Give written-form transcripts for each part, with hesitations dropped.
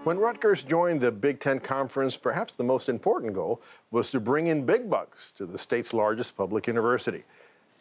When Rutgers joined the Big Ten Conference, perhaps the most important goal was to bring in big bucks to the state's largest public university.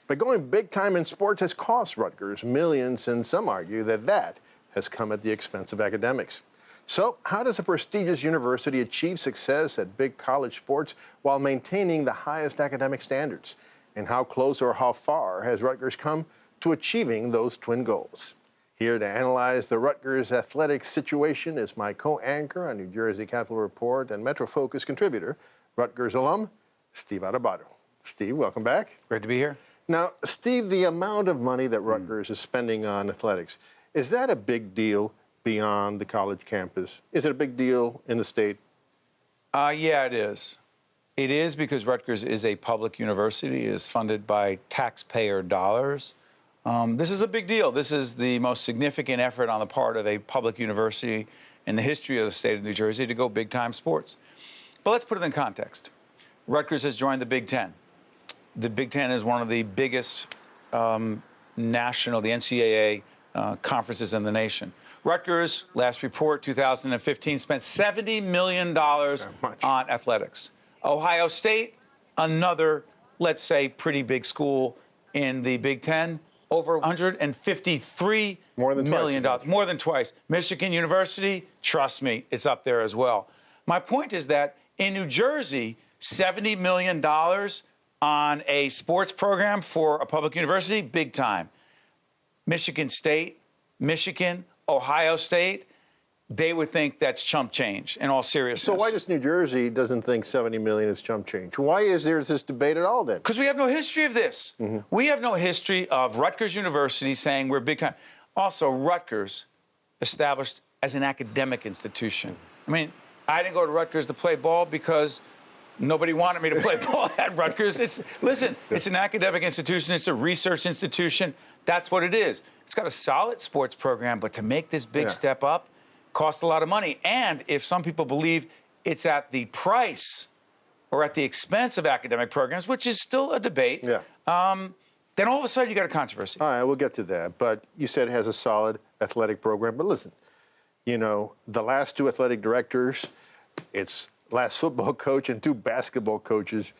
But going big time in sports has cost Rutgers millions, and some argue that that has come at the expense of academics. So how does a prestigious university achieve success at big college sports while maintaining the highest academic standards? And how close or how far has Rutgers come to achieving those twin goals? Here to analyze the Rutgers athletics situation is my co-anchor on New Jersey Capital Report and MetroFocus contributor, Rutgers alum, Steve Adubato. Steve, welcome back. Great to be here. Now, Steve, the amount of money that Rutgers is spending on athletics, is that a big deal beyond the college campus? Is it a big deal in the state? Yeah, it is. It is because Rutgers is a public university. It is funded by taxpayer dollars. This is a big deal. This is the most significant effort on the part of a public university in the history of the state of New Jersey to go big-time sports. But let's put it in context. Rutgers has joined the Big Ten. The Big Ten is one of the biggest national, the NCAA conferences in the nation. Rutgers, last report, 2015, spent $70 million on athletics. Ohio State, another, let's say, pretty big school in the Big Ten, over $153 million. More than twice. Michigan University, trust me, it's up there as well. My point is that in New Jersey, $70 million on a sports program for a public university, big time. Michigan State, Michigan, Ohio State, they would think that's chump change in all seriousness. So why does New Jersey doesn't think $70 million is chump change? Why is there this debate at all then? Because we have no history of this. We have no history of Rutgers University saying we're big time. Also, Rutgers established as an academic institution. I mean, I didn't go to Rutgers to play ball because nobody wanted me to play ball at Rutgers. It's an academic institution. It's a research institution. That's what it is. It's got a solid sports program, but to make this big step up costs a lot of money. And if some people believe it's at the price or at the expense of academic programs, which is still a debate, then all of a sudden you got a controversy. All right, we'll get to that. But you said it has a solid athletic program. But listen, you know, the last two athletic directors, its last football coach and two basketball coaches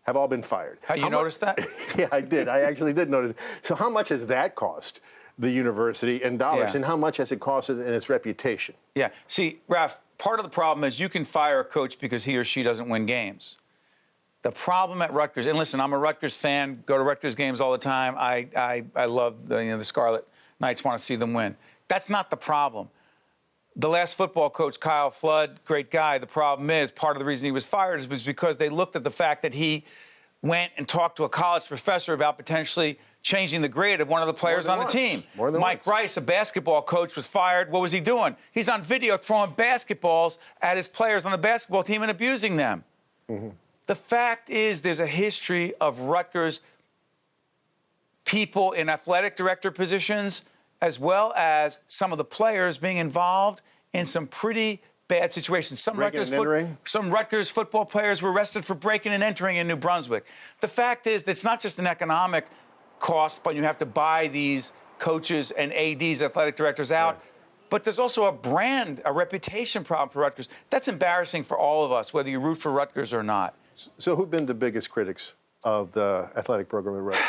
have all been fired. You noticed that? Yeah, I did. I actually did notice. So how much has that cost the university in dollars, and how much has it cost it in its reputation? Yeah. See, Raf, part of the problem is you can fire a coach because he or she doesn't win games. The problem at Rutgers, and listen, I'm a Rutgers fan, go to Rutgers games all the time. I love the Scarlet Knights, want to see them win. That's not the problem. The last football coach, Kyle Flood, great guy. The problem is, part of the reason he was fired was because they looked at the fact that he went and talked to a college professor about potentially changing the grade of one of the players on the team. Mike Rice, a basketball coach, was fired. What was he doing? He's on video throwing basketballs at his players on the basketball team and abusing them. The fact is there's a history of Rutgers people in athletic director positions as well as some of the players being involved in some pretty bad situations. Some Rutgers football players were arrested for breaking and entering in New Brunswick. The fact is that it's not just an economic cost, but you have to buy these coaches and ADs, athletic directors out. But there's also a brand, a reputation problem for Rutgers. That's embarrassing for all of us, whether you root for Rutgers or not. So who've been the biggest critics of the athletic program at Rutgers?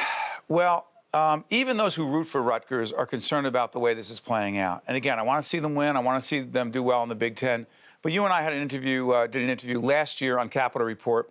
Well, even those who root for Rutgers are concerned about the way this is playing out. And again, I want to see them win. I want to see them do well in the Big Ten. But you and I had an interview, did an interview last year on Capitol Report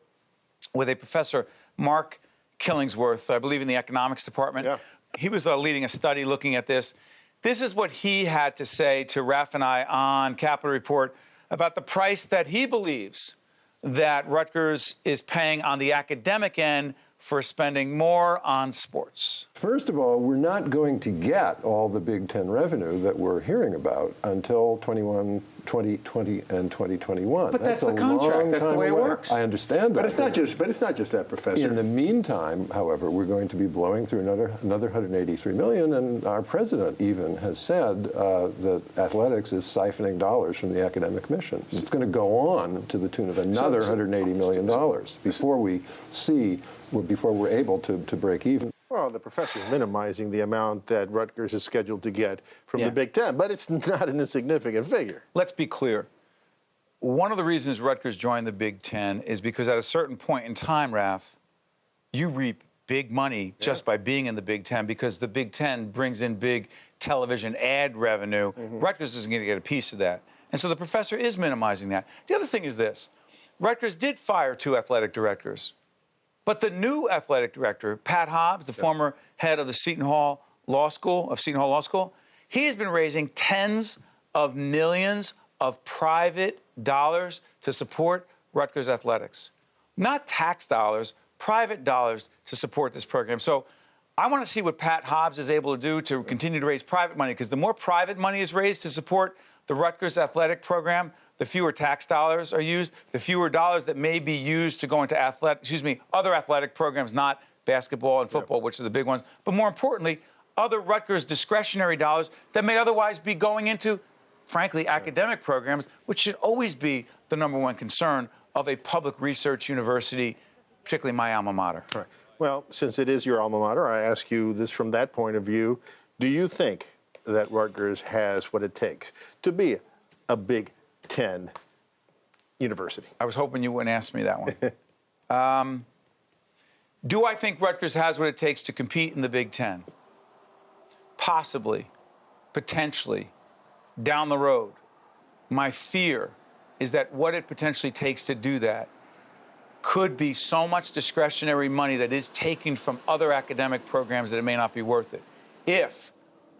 with a professor, Mark Killingsworth, I believe in the economics department. He was leading a study looking at this. This is what he had to say to Raf and I on Capitol Report about the price that he believes that Rutgers is paying on the academic end for spending more on sports. First of all, we're not going to get all the Big Ten revenue that we're hearing about until 2020 and 2021. But that's the contract. That's the way it works. I understand that. But it's not just that, Professor. In the meantime, however, we're going to be blowing through another $183 million, and our president even has said that athletics is siphoning dollars from the academic mission. It's going to go on to the tune of another $180 million before we're able to break even. Well, the professor is minimizing the amount that Rutgers is scheduled to get from the Big Ten, but it's not an insignificant figure. Let's be clear. One of the reasons Rutgers joined the Big Ten is because at a certain point in time, Raf, you reap big money just by being in the Big Ten, because the Big Ten brings in big television ad revenue. Rutgers is going to get a piece of that. And so the professor is minimizing that. The other thing is this. Rutgers did fire 2 athletic directors. But the new athletic director, Pat Hobbs, the former head of the Seton Hall Law School, he has been raising tens of millions of private dollars to support Rutgers athletics. Not tax dollars, private dollars to support this program. So I want to see what Pat Hobbs is able to do to continue to raise private money, because the more private money is raised to support the Rutgers athletic program, the fewer tax dollars are used, the fewer dollars that may be used to go into other athletic programs, not basketball and football, which are the big ones, but more importantly, other Rutgers discretionary dollars that may otherwise be going into, frankly, academic programs, which should always be the #1 concern of a public research university, particularly my alma mater. All right. Well, since it is your alma mater, I ask you this from that point of view. Do you think that Rutgers has what it takes to be a Big Ten university? I was hoping you wouldn't ask me that one. Do I think Rutgers has what it takes to compete in the Big Ten? Possibly, potentially, down the road. My fear is that what it potentially takes to do that could be so much discretionary money that is taken from other academic programs that it may not be worth it. If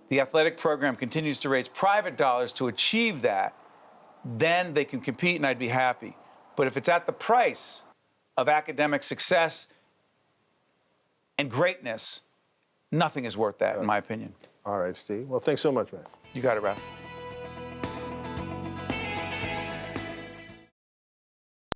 the athletic program continues to raise private dollars to achieve that, then they can compete and I'd be happy. But if it's at the price of academic success and greatness, nothing is worth that, in my opinion. All right, Steve. Well, thanks so much, man. You got it, Ralph.